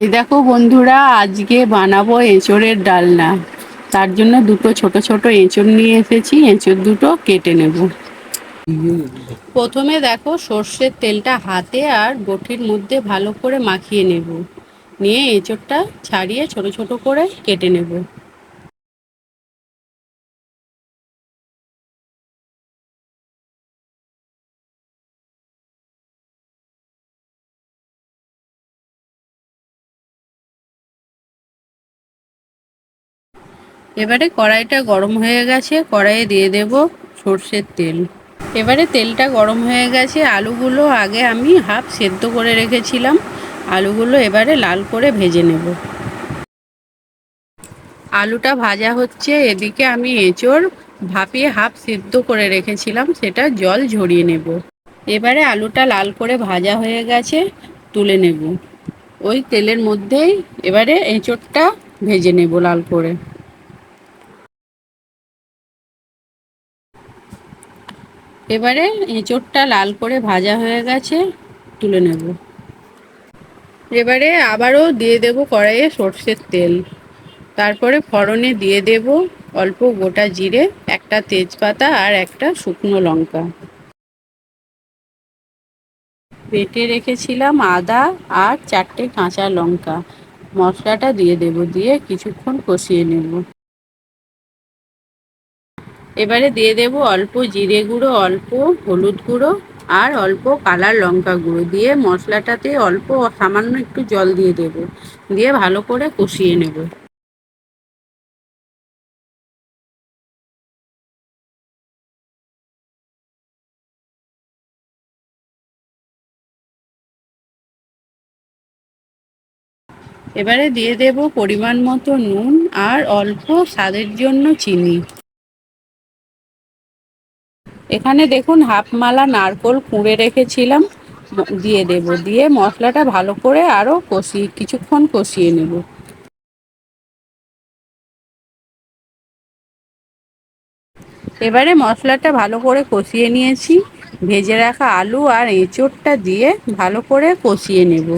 এই দেখো বন্ধুরা, আজকে বানাবো এঁচোড়ের ডালনা। তার জন্য দুটো ছোট ছোট এঁচোড় নিয়ে এসেছি, এঁচোড় দুটো কেটে নেব। প্রথমে দেখো, সর্ষের তেলটা হাতে আর বটির মধ্যে ভালো করে মাখিয়ে নেব। নিয়ে এঁচোড়টা ছাড়িয়ে ছোট ছোট করে কেটে নেব। এবারে কড়াইটা গরম হয়ে গেছে, কড়াইয়ে দিয়ে দেব সর্ষের তেল। এবারে তেলটা গরম হয়ে গেছে, আলুগুলো আগে আমি হাফ সেদ্ধ করে রেখেছিলাম, আলুগুলো এবারে লাল করে ভেজে নেব। আলুটা ভাজা হচ্ছে, এদিকে আমি এঁচোড় ভাপিয়ে হাফ সিদ্ধ করে রেখেছিলাম, সেটা জল ঝরিয়ে নেব। এবারে আলুটা লাল করে ভাজা হয়ে গেছে, তুলে নেব। ওই তেলের মধ্যেই এবারে এঁচোড়টা ভেজে নেব লাল করে। এবারে এঁচোড়টা লাল করে ভাজা হয়ে গেছে, তুলে নেব। এবারে আবারও দিয়ে দেব কড়াইয়ে সর্ষের তেল। তারপরে ফোড়নে দিয়ে দেব অল্প গোটা জিরে, একটা তেজপাতা আর একটা শুকনো লঙ্কা। বেটে রেখেছিলাম আদা আর চারটে কাঁচা লঙ্কা। মশলাটা দিয়ে দেব, দিয়ে কিছুক্ষণ কষিয়ে নেব। এবারে দিয়ে দেব অল্প জিরে গুঁড়ো, অল্প হলুদ গুঁড়ো আর অল্প কালার লঙ্কা গুঁড়ো, দিয়ে মশলাটাতে অল্প সামান্য একটু জল দিয়ে দেব, দিয়ে ভালো করে কষিয়ে নেব। এবারে দিয়ে দেব পরিমাণ মতো নুন আর অল্প স্বাদের জন্য চিনি। এখানে দেখুন হাফ মালা নারকোল কুঁড়ে রেখেছিলাম, দিয়ে দেব, দিয়ে মশলাটা ভালো করে আরও কিছুক্ষণ কষিয়ে নেব। এবারে মশলাটা ভালো করে কষিয়ে নিয়েছি, ভেজে রাখা আলু আর এঁচোড়টা দিয়ে ভালো করে কষিয়ে নেব।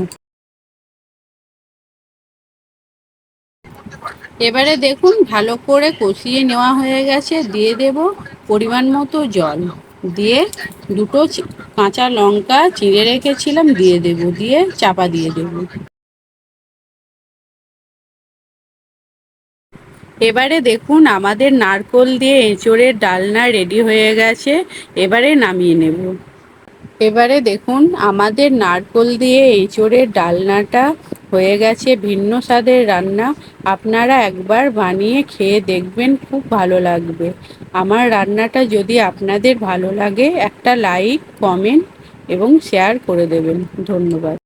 এবারে দেখুন ভালো করে কষিয়ে নেওয়া হয়ে গেছে, দিয়ে দেব পরিমাণ মতো জল, দিয়ে দুটো কাঁচা লঙ্কা চিড়ে রেখেছিলাম দিয়ে দেব, দিয়ে চাপা দিয়ে দেব। এবারে দেখুন আমাদের নারকোল দিয়ে এঁচোড়ের ডালনা রেডি হয়ে গেছে, এবারে নামিয়ে নেব। এবারে দেখুন আমাদের নারকোল দিয়ে এঁচোড়ের ডালনাটা হয়ে গেছে, ভিন্ন স্বাদের রান্না। আপনারা একবার বানিয়ে খেয়ে দেখবেন, খুব ভালো লাগবে। আমার রান্নাটা যদি আপনাদের ভালো লাগে, একটা লাইক, কমেন্ট এবং শেয়ার করে দেবেন। ধন্যবাদ।